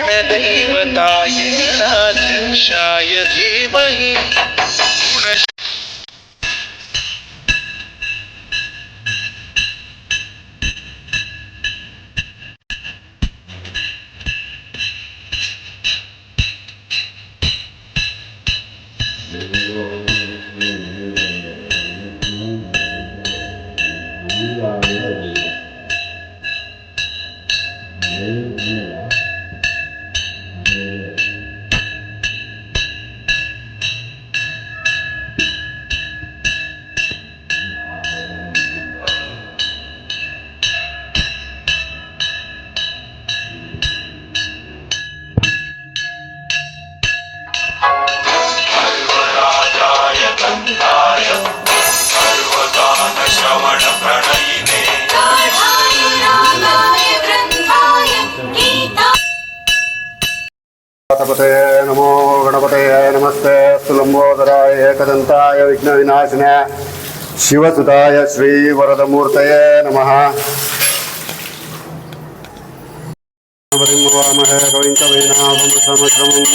गणदैवताय गणाध्यक्षाय धीमहि गणपतये नमो गणपतये नमस्ते लंबोदराय एकदंताय विघ्न विनाशिने शिवसुताय श्री वरदमूर्तये नमः। वामहे कविं कवीनामृतमश्रमं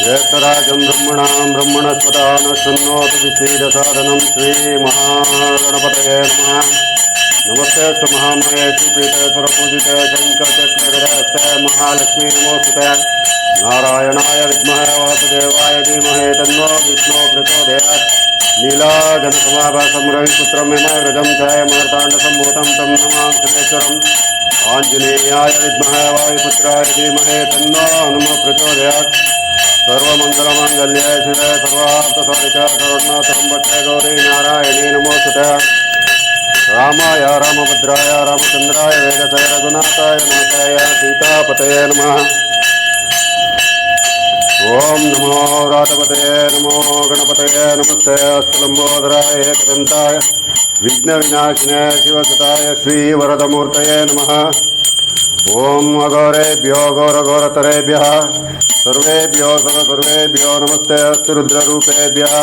ज्येष्ठराजं ब्रह्मणां ब्रह्मणस्पता न शृण्वोतु विसीदसादनं श्रीमहागणपतये नमः। नमस्ते महामये सुपीते सुरपूजिते शंकरचक्रगदास्ते महालक्ष्मी नमोस्तुते। नारायणाय विद्महे वासुदेवाय धीमहि तन्नो विष्णुः प्रचोदयात्। नीलाजनसमाभासं रविपुत्रं हिमवृतं छायामार्ताण्डसम्भूतं तं नमामि शनेश्वरम्। आञ्जनेयाय विद्महे वायुपुत्राय धीमहि तन्नो हनुमः प्रचोदयात्। सर्वमङ्गलमाङ्गल्ये शिवे सर्वार्थसाधिके शरण्ये गौरी नारायणी नमोस्तुते। रामाय रामभद्राय रामचन्द्राय वेदसे रघुनाथाय नाथाय सीतापतये नमः। ओम नमो राधपतये नमो गणपतये नमस्ते लंबोदराय एकदंताय विघ्न विनाशिने शिवसुताय श्रीवरदमूर्तये नमः। ओम अघोरेभ्यो घोरघोरतरेभ्यः सर्वेभ्यो सर्वेभ्यो नमस्ते अस्तु रुद्ररूपेभ्यः।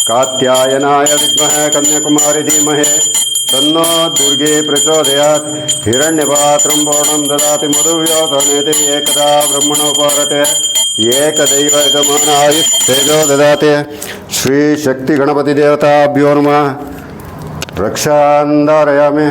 कात्यायनाय विद्महे कन्याकुमारी धीमहि तन्नो दुर्गे प्रचोदयात्। हिरण्यपात्रं पूर्णं ददाति मधुव्योतनेति एकदा ब्रह्मणोपहरते एकदैवयजमानाय तेजो ददाति। श्री शक्ति गणपति देवताभ्यो नमः। रक्षां धारयामि।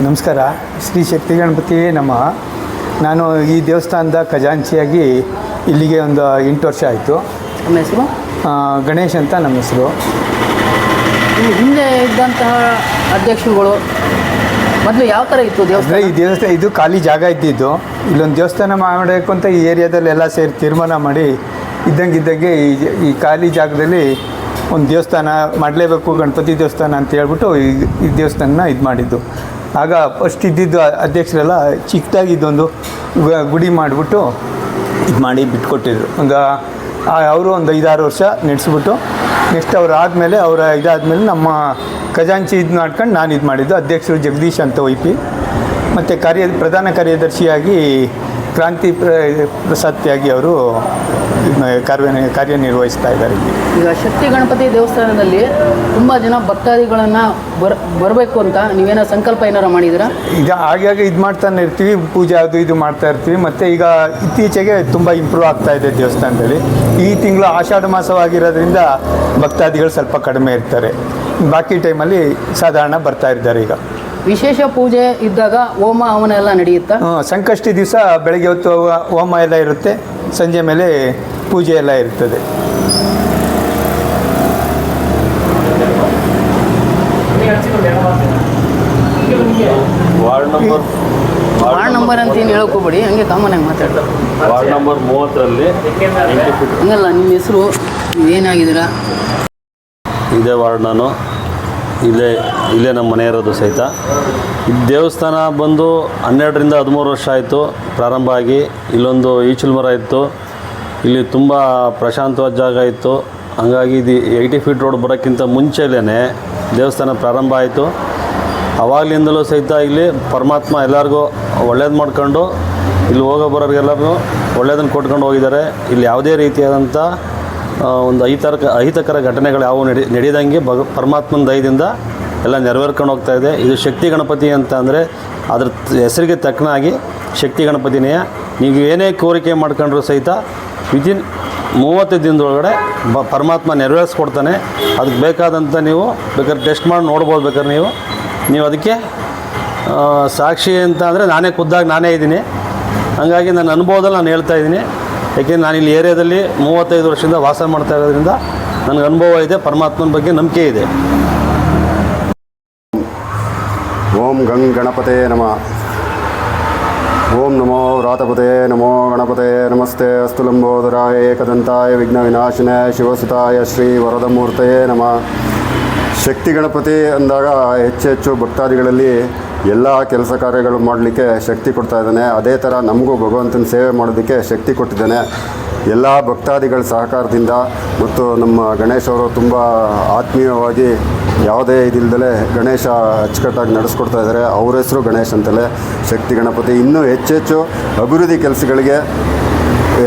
ನಮಸ್ಕಾರ. ಶ್ರೀ ಶಕ್ತಿ ಗಣಪತಿಯೇ ನಮಃ. ನಾನು ಈ ದೇವಸ್ಥಾನದ ಖಜಾಂಚಿಯಾಗಿ ಇಲ್ಲಿಗೆ ಒಂದು 8 ವರ್ಷ ಆಯಿತು. ನಮ್ಮ ಹೆಸರು ಗಣೇಶ್ ಅಂತ ನಮ್ಮ ಹೆಸರು. ಹಿಂದೆ ಇದ್ದಂತಹ ಅಧ್ಯಕ್ಷರುಗಳು ಮೊದಲು ಯಾವ ಥರ ಇತ್ತು ದೇವಸ್ಥಾನ? ಈ ದೇವಸ್ಥಾನ ಇದು ಖಾಲಿ ಜಾಗ ಇದ್ದಿದ್ದು. ಇಲ್ಲೊಂದು ದೇವಸ್ಥಾನ ಮಾಡಬೇಕು ಅಂತ ಈ ಏರಿಯಾದಲ್ಲೆಲ್ಲ ಸೇರಿ ತೀರ್ಮಾನ ಮಾಡಿ ಇದ್ದಂಗೆ ಈ ಖಾಲಿ ಜಾಗದಲ್ಲಿ ಒಂದು ದೇವಸ್ಥಾನ ಮಾಡಲೇಬೇಕು, ಗಣಪತಿ ದೇವಸ್ಥಾನ ಅಂತ ಹೇಳ್ಬಿಟ್ಟು ಈ ದೇವಸ್ಥಾನ ಇದು ಮಾಡಿದ್ದು. ಆಗ ಫಸ್ಟ್ ಇದ್ದಿದ್ದು ಅಧ್ಯಕ್ಷರೆಲ್ಲ ಚಿಕ್ಕದಾಗಿದ್ದೊಂದು ಗುಡಿ ಮಾಡಿಬಿಟ್ಟು ಇದು ಮಾಡಿ ಬಿಟ್ಕೊಟ್ಟಿದ್ರು. ಅವರು ಒಂದು 5-6 ವರ್ಷ ನಡೆಸ್ಬಿಟ್ಟು ನೆಕ್ಸ್ಟ್ ಅವ್ರು ಆದಮೇಲೆ ಇದಾದಮೇಲೆ ನಮ್ಮ ಖಜಾಂಚಿ ಇದು ಮಾಡ್ಕೊಂಡು ನಾನು ಇದು ಮಾಡಿದ್ದು. ಅಧ್ಯಕ್ಷರು ಜಗದೀಶ್ ಅಂತ ವೈಪಿ, ಮತ್ತು ಪ್ರಧಾನ ಕಾರ್ಯದರ್ಶಿಯಾಗಿ ಕ್ರಾಂತಿ ಪ್ರಸಾದ್ಯಾಗಿ ಅವರು ಕಾರ್ಯನಿರ್ವಹಿಸ್ತಾ ಇದ್ದಾರೆ. ಈಗ ಶಕ್ತಿ ಗಣಪತಿ ದೇವಸ್ಥಾನದಲ್ಲಿ ತುಂಬ ಜನ ಭಕ್ತಾದಿಗಳನ್ನು ಬರಬೇಕು ಅಂತ ನೀವೇನೋ ಸಂಕಲ್ಪ ಏನಾರು ಮಾಡಿದ್ದೀರಾ? ಈಗ ಹಾಗಾಗಿ ಇದು ಮಾಡ್ತಾನೆ ಇರ್ತೀವಿ, ಪೂಜೆ ಅದು ಇದು ಮಾಡ್ತಾ ಇರ್ತೀವಿ. ಮತ್ತು ಈಗ ಇತ್ತೀಚೆಗೆ ತುಂಬ ಇಂಪ್ರೂವ್ ಆಗ್ತಾ ಇದೆ ದೇವಸ್ಥಾನದಲ್ಲಿ. ಈ ತಿಂಗಳು ಆಷಾಢ ಮಾಸವಾಗಿರೋದ್ರಿಂದ ಭಕ್ತಾದಿಗಳು ಸ್ವಲ್ಪ ಕಡಿಮೆ ಇರ್ತಾರೆ. ಬಾಕಿ ಟೈಮಲ್ಲಿ ಸಾಧಾರಣ ಬರ್ತಾ ಇದ್ದಾರೆ. ಈಗ ವಿಶೇಷ ಪೂಜೆ ಇದ್ದಾಗ ಹೋಮ ಹವನ ಎಲ್ಲ ನಡೆಯುತ್ತಾ? ಸಂಕಷ್ಟಿ ದಿವಸ ಬೆಳಗ್ಗೆ ಹೊತ್ತು ಹೋಮ ಎಲ್ಲ ಇರುತ್ತೆ, ಸಂಜೆ ಮೇಲೆ ಪೂಜೆ ಎಲ್ಲ ಇರ್ತದೆ. ವಾರ್ಡ್ ನಂಬರ್ ಅಂತ ಏನು ಹೇಳಕ್ ಹೋಗ್ಬೇಡಿ, ಹಂಗೆ ಕಾಮನ್ ಆಗಿ ಮಾತಾಡ್ತಾರೆ. ವಾರ್ಡ್ ನಂಬರ್ 30ರಲ್ಲಿ ಹಂಗಲ್ಲ, ನಿಮ್ಮ ಹೆಸರು, ಏನಾಗಿದ್ದೀರಾ? ಇದೇ ವಾರ್ಡ್ ನಾನು, ಇಲ್ಲೇ ನಮ್ಮ ಮನೆ ಇರೋದು ಸಹಿತ. ಈ ದೇವಸ್ಥಾನ ಬಂದು 12ರಿಂದ 13 ವರ್ಷ ಆಯಿತು ಪ್ರಾರಂಭ ಆಗಿ. ಇಲ್ಲೊಂದು ಈಚಲು ಮರ ಇತ್ತು, ಇಲ್ಲಿ ತುಂಬ ಪ್ರಶಾಂತವಾದ ಜಾಗ ಇತ್ತು. ಹಂಗಾಗಿ ಇದು 80 ಫೀಟ್ ರೋಡ್ ಬರೋಕ್ಕಿಂತ ಮುಂಚೆಲೇ ದೇವಸ್ಥಾನ ಪ್ರಾರಂಭ ಆಯಿತು. ಆವಾಗಲಿಂದಲೂ ಸಹಿತ ಇಲ್ಲಿ ಪರಮಾತ್ಮ ಎಲ್ಲರಿಗೂ ಒಳ್ಳೇದು ಮಾಡ್ಕೊಂಡು, ಇಲ್ಲಿ ಹೋಗೋ ಬರೋರಿಗೆಲ್ಲರಿಗೂ ಒಳ್ಳೇದನ್ನು ಕೊಟ್ಕೊಂಡು ಹೋಗಿದ್ದಾರೆ. ಇಲ್ಲಿ ಯಾವುದೇ ರೀತಿಯಾದಂಥ ಒಂದು ಅಹಿತಕರ ಘಟನೆಗಳು ಯಾವುವು ನಡೆಯದಂಗೆ ಪರಮಾತ್ಮನ ದಯದಿಂದ ಎಲ್ಲ ನೆರವೇರ್ಕೊಂಡು ಹೋಗ್ತಾಯಿದೆ. ಇದು ಶಕ್ತಿ ಗಣಪತಿ ಅಂತ ಅಂದರೆ ಅದ್ರ ಹೆಸರಿಗೆ ತಕ್ಕನಾಗಿ ಶಕ್ತಿ ಗಣಪತಿನೇ. ನೀವು ಏನೇ ಕೋರಿಕೆ ಮಾಡ್ಕೊಂಡ್ರೂ ಸಹಿತ ವಿತಿನ್ 30 ದಿನದೊಳಗಡೆ ಪರಮಾತ್ಮ ನೆರವೇರಿಸ್ಕೊಡ್ತಾನೆ. ಅದಕ್ಕೆ ಬೇಕಾದಂಥ ನೀವು ಬೇಕಾದ್ರೆ ಟೆಸ್ಟ್ ಮಾಡಿ ನೋಡ್ಬೋದು. ಬೇಕಾದ್ರೆ ನೀವು ಅದಕ್ಕೆ ಸಾಕ್ಷಿ ಅಂತ ಅಂದರೆ ನಾನೇ ಖುದ್ದಾಗಿ ನಾನೇ ಇದ್ದೀನಿ. ಹಾಗಾಗಿ ನನ್ನ ಅನುಭವದಲ್ಲಿ ನಾನು ಹೇಳ್ತಾ ಇದ್ದೀನಿ. ಯಾಕೆಂದರೆ ನಾನು ಇಲ್ಲಿ ಏರಿಯಾದಲ್ಲಿ 35 ವರ್ಷದಿಂದ ವಾಸ ಮಾಡ್ತಾ ಇರೋದ್ರಿಂದ ನನಗೆ ಅನುಭವ ಇದೆ, ಪರಮಾತ್ಮನ ಬಗ್ಗೆ ನಂಬಿಕೆ ಇದೆ. ಓಂ ಗಣಪತೇ ನಮಃ. ಓಂ ನಮೋ ವ್ರಾತಪತೆ ನಮೋ ಗಣಪತೆ ನಮಸ್ತೆ ಅಸ್ತು ಲಂಬೋದರಾಯ ಏಕದಂತಾಯ ವಿಘ್ನ ವಿನಾಶಿನೇ ಶಿವಸುತಾಯ ಶ್ರೀ ವರದಮೂರ್ತಯೇ ನಮಃ. ಶಕ್ತಿ ಗಣಪತಿ ಅಂದಾಗ ಹೆಚ್ಚು ಭಕ್ತಾದಿಗಳಲ್ಲಿ ಎಲ್ಲ ಕೆಲಸ ಕಾರ್ಯಗಳು ಮಾಡಲಿಕ್ಕೆ ಶಕ್ತಿ ಕೊಡ್ತಾ ಇದ್ದಾನೆ. ಅದೇ ಥರ ನಮಗೂ ಭಗವಂತನ ಸೇವೆ ಮಾಡೋದಕ್ಕೆ ಶಕ್ತಿ ಕೊಟ್ಟಿದ್ದಾನೆ. ಎಲ್ಲ ಭಕ್ತಾದಿಗಳ ಸಹಕಾರದಿಂದ ಮತ್ತು ನಮ್ಮ ಗಣೇಶ್ ಅವರು ತುಂಬ ಆತ್ಮೀಯವಾಗಿ ಯಾವುದೇ ಇದಿಲ್ಲದೆ ಗಣೇಶ ಅಚ್ಚುಕಟ್ಟಾಗಿ ನಡೆಸ್ಕೊಡ್ತಾ ಇದ್ದಾರೆ. ಅವ್ರ ಹೆಸರು ಗಣೇಶ್ ಅಂತಲೇ ಶಕ್ತಿ ಗಣಪತಿ. ಇನ್ನೂ ಹೆಚ್ಚೆಚ್ಚು ಅಭಿವೃದ್ಧಿ ಕೆಲಸಗಳಿಗೆ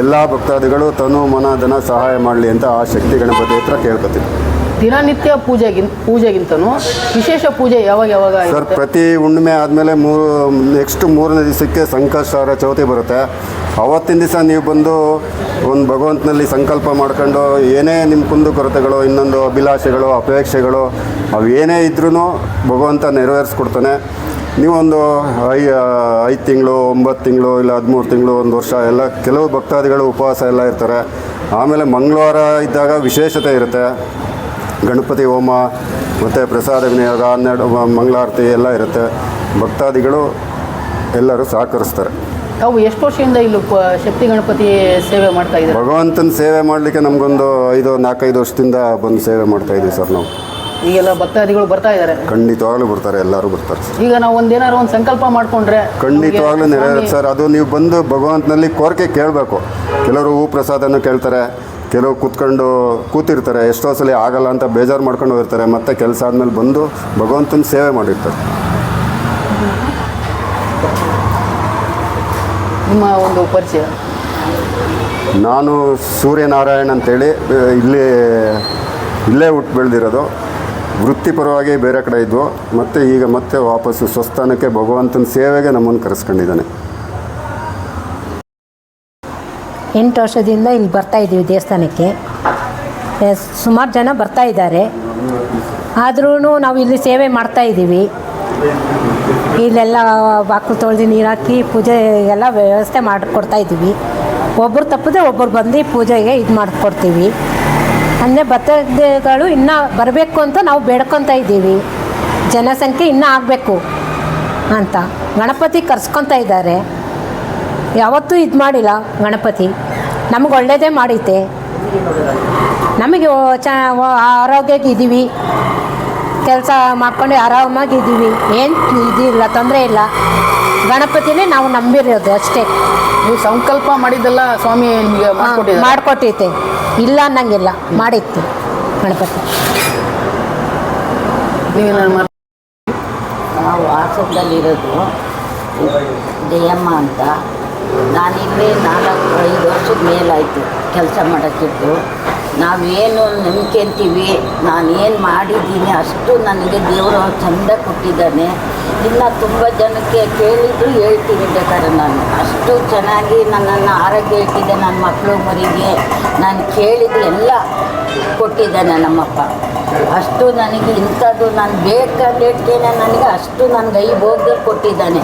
ಎಲ್ಲ ಭಕ್ತಾದಿಗಳು ತನು ಮನ ಧನ ಸಹಾಯ ಮಾಡಲಿ ಅಂತ ಆ ಶಕ್ತಿ ಗಣಪತಿ ಹತ್ರ ಕೇಳ್ಕೊತೀನಿ. ದಿನನಿತ್ಯ ಪೂಜೆಗಿಂತನೂ ವಿಶೇಷ ಪೂಜೆ ಯಾವಾಗ ಸರ್, ಪ್ರತಿ ಹುಣ್ಣಿಮೆ ಆದಮೇಲೆ ನೆಕ್ಸ್ಟ್ 3ನೇ ದಿವಸಕ್ಕೆ ಸಂಕಷ್ಟಾರ ಚೌತಿ ಬರುತ್ತೆ. ಅವತ್ತಿನ ದಿವಸ ನೀವು ಬಂದು ಒಂದು ಭಗವಂತನಲ್ಲಿ ಸಂಕಲ್ಪ ಮಾಡ್ಕೊಂಡು ಏನೇ ನಿಮ್ಮ ಕುಂದು ಕೊರತೆಗಳು, ಇನ್ನೊಂದು ಅಭಿಲಾಷೆಗಳು, ಅಪೇಕ್ಷೆಗಳು ಅವೇನೇ ಇದ್ರೂ ಭಗವಂತ ನೆರವೇರಿಸ್ಕೊಡ್ತಾನೆ. ನೀವೊಂದು 5 ತಿಂಗಳು, 9 ತಿಂಗಳು, ಇಲ್ಲ 13 ತಿಂಗಳು, 1 ವರ್ಷ ಎಲ್ಲ ಕೆಲವು ಭಕ್ತಾದಿಗಳು ಉಪವಾಸ ಎಲ್ಲ ಇರ್ತಾರೆ. ಆಮೇಲೆ ಮಂಗಳವಾರ ಇದ್ದಾಗ ವಿಶೇಷತೆ ಇರುತ್ತೆ. ಗಣಪತಿ ಹೋಮ ಮತ್ತು ಪ್ರಸಾದ ವಿನಿಯೋಗ, 12 ಮಂಗಳಾರತಿ ಎಲ್ಲ ಇರುತ್ತೆ. ಭಕ್ತಾದಿಗಳು ಎಲ್ಲರೂ ಸಹಕರಿಸ್ತಾರೆ. ತಾವು ಎಷ್ಟು ವರ್ಷದಿಂದ ಇಲ್ಲಿ ಶಕ್ತಿ ಗಣಪತಿ ಸೇವೆ ಮಾಡ್ತಾ ಇದ್ದಾರೆ? ಭಗವಂತನ ಸೇವೆ ಮಾಡಲಿಕ್ಕೆ ನಮಗೊಂದು 4-5 ವರ್ಷದಿಂದ ಬಂದು ಸೇವೆ ಮಾಡ್ತಾಯಿದ್ದೀವಿ ಸರ್ ನಾವು. ಈಗೆಲ್ಲ ಭಕ್ತಾದಿಗಳು ಬರ್ತಾ ಇದ್ದಾರೆ? ಖಂಡಿತವಾಗ್ಲೂ ಬರ್ತಾರೆ, ಎಲ್ಲರೂ ಬರ್ತಾರೆ ಸರ್. ಈಗ ನಾವು ಏನಾದ್ರು ಒಂದು ಸಂಕಲ್ಪ ಮಾಡಿಕೊಂಡ್ರೆ ಖಂಡಿತವಾಗ್ಲೂ ನೆರವೇರುತ್ತೆ ಸರ್. ಅದು ನೀವು ಬಂದು ಭಗವಂತನಲ್ಲಿ ಕೋರಿಕೆ ಕೇಳಬೇಕು. ಕೆಲವರು ಹೂ ಪ್ರಸಾದನೂ ಕೇಳ್ತಾರೆ, ಕೆಲವು ಕೂತಿರ್ತಾರೆ, ಎಷ್ಟೋ ಸಲ ಆಗಲ್ಲ ಅಂತ ಬೇಜಾರು ಮಾಡ್ಕೊಂಡು ಹೋಗಿರ್ತಾರೆ. ಮತ್ತೆ ಕೆಲಸ ಆದಮೇಲೆ ಬಂದು ಭಗವಂತನ ಸೇವೆ ಮಾಡಿರ್ತಾರೆ. ನಿಮ್ಮ ಒಂದು ಪರಿಚಯ? ನಾನು ಸೂರ್ಯನಾರಾಯಣ್ ಅಂತೇಳಿ ಇಲ್ಲೇ ಹುಟ್ಟು ಬೆಳೆದಿರೋದು. ವೃತ್ತಿಪರವಾಗಿ ಬೇರೆ ಕಡೆ ಇದ್ವು, ಮತ್ತು ಈಗ ಮತ್ತೆ ವಾಪಸ್ಸು ಸ್ವಸ್ಥಾನಕ್ಕೆ ಭಗವಂತನ ಸೇವೆಗೆ ನಮ್ಮನ್ನು ಕರೆಸ್ಕೊಂಡಿದ್ದಾನೆ. 8 ವರ್ಷದಿಂದ ಇಲ್ಲಿ ಬರ್ತಾಯಿದ್ದೀವಿ ದೇವಸ್ಥಾನಕ್ಕೆ. ಸುಮಾರು ಜನ ಬರ್ತಾ ಇದ್ದಾರೆ. ಆದ್ರೂ ನಾವು ಇಲ್ಲಿ ಸೇವೆ ಮಾಡ್ತಾಯಿದ್ದೀವಿ. ಇಲ್ಲೆಲ್ಲ ಬಾಕ್ಲು ತೊಳೆದು ನೀರು ಹಾಕಿ ಪೂಜೆಗೆಲ್ಲ ವ್ಯವಸ್ಥೆ ಮಾಡಿಕೊಡ್ತಾಯಿದ್ದೀವಿ. ಒಬ್ಬರು ತಪ್ಪದೆ ಒಬ್ಬರು ಬಂದು ಪೂಜೆಗೆ ಇದು ಮಾಡಿಕೊಡ್ತೀವಿ. ಅಂದರೆ ಭಕ್ತಾದಿಗಳು ಇನ್ನೂ ಬರಬೇಕು ಅಂತ ನಾವು ಬೇಡ್ಕೊತಾ ಇದ್ದೀವಿ. ಜನಸಂಖ್ಯೆ ಇನ್ನೂ ಆಗಬೇಕು ಅಂತ ಗಣಪತಿ ಕರ್ಸ್ಕೊತಾ ಇದ್ದಾರೆ. ಯಾವತ್ತೂ ಇದು ಮಾಡಿಲ್ಲ ಗಣಪತಿ. ನಮಗೆ ಒಳ್ಳೆಯದೇ ಮಾಡೈತೆ. ನಮಗೆ ಆರೋಗ್ಯವಾಗಿದ್ದೀವಿ, ಕೆಲಸ ಮಾಡ್ಕೊಂಡು ಆರಾಮಾಗಿದ್ದೀವಿ. ಏನು ಇದಿಲ್ಲ, ತೊಂದರೆ ಇಲ್ಲ. ಗಣಪತಿನೇ ನಾವು ನಂಬಿರೋದು ಅಷ್ಟೇ. ನೀವು ಸಂಕಲ್ಪ ಮಾಡಿದ್ದೆಲ್ಲ ಸ್ವಾಮಿ ನಿಮಗೆ ಮಾಡಿಕೊಟ್ಟೈತೆ, ಇಲ್ಲ ಅನ್ನಂಗಿಲ್ಲ, ಮಾಡಿತ್ತು ಗಣಪತಿ. ನಾವು ಹಾಸನದಲ್ಲಿರೋದು, ಜಯಮ್ಮ ಅಂತ. ನಾನಿಲ್ಲೇ 4-5 ವರ್ಷದ ಮೇಲಾಯಿತು ಕೆಲಸ ಮಾಡೋಕ್ಕಿಟ್ಟು. ನಾವೇನು ನಂಬ್ಕೊಂತೀವಿ, ನಾನೇನು ಮಾಡಿದ್ದೀನಿ ಅಷ್ಟು ನನಗೆ ದೇವರು ಚೆಂದ ಕೊಟ್ಟಿದ್ದಾನೆ. ಇನ್ನು ತುಂಬ ಜನಕ್ಕೆ ಕೇಳಿದ್ರು ಹೇಳ್ತೀನಿ ಬೇಕಾದ್ರೆ. ನಾನು ಅಷ್ಟು ಚೆನ್ನಾಗಿ ನನ್ನನ್ನು ಆರೋಗ್ಯ ಇಟ್ಟಿದ್ದೆ. ನನ್ನ ಮಕ್ಕಳು ಮರಿಗೆ ನಾನು ಕೇಳಿದ್ದು ಎಲ್ಲ ಕೊಟ್ಟಿದ್ದಾನೆ ನಮ್ಮಪ್ಪ. ಅಷ್ಟು ನನಗೆ ಇಂಥದ್ದು ನಾನು ಬೇಕಾದೇನೆ ನನಗೆ ಅಷ್ಟು ನನಗೆ ಐ ಭೋಗದಲ್ಲಿ ಕೊಟ್ಟಿದ್ದಾನೆ.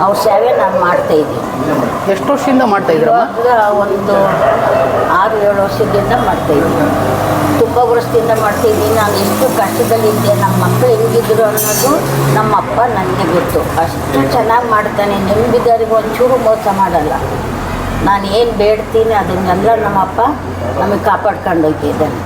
ಅವ್ರ ಸೇವೆ ನಾನು ಮಾಡ್ತಾಯಿದ್ದೀನಿ. ಎಷ್ಟು ವರ್ಷದಿಂದ ಮಾಡ್ತಾಯಿದ್ರು? ಒಂದು 6-7 ವರ್ಷದಿಂದ ಮಾಡ್ತಾಯಿದ್ದೀನಿ. ತುಂಬ ವರ್ಷದಿಂದ ಮಾಡ್ತೀನಿ. ನಾನು ಎಷ್ಟು ಕಷ್ಟದಲ್ಲಿದ್ದೆ, ನಮ್ಮ ಮಕ್ಕಳು ಹೆಂಗಿದ್ರು ಅನ್ನೋದು ನಮ್ಮಪ್ಪ ನನಗೆ ಗೊತ್ತು. ಅಷ್ಟು ಚೆನ್ನಾಗಿ ಮಾಡ್ತಾನೆ. ನೆಮ್ಮದಿದವರಿಗೆ ಒಂಚೂರು ಮೋಸ ಮಾಡಲ್ಲ. ನಾನು ಏನು ಬೇಡ್ತೀನಿ ಅದನ್ನೆಲ್ಲ ನಮ್ಮಪ್ಪ ನಮಗೆ ಕಾಪಾಡ್ಕೊಂಡು ಹೋಗ್ತಿದ್ದಾನೆ.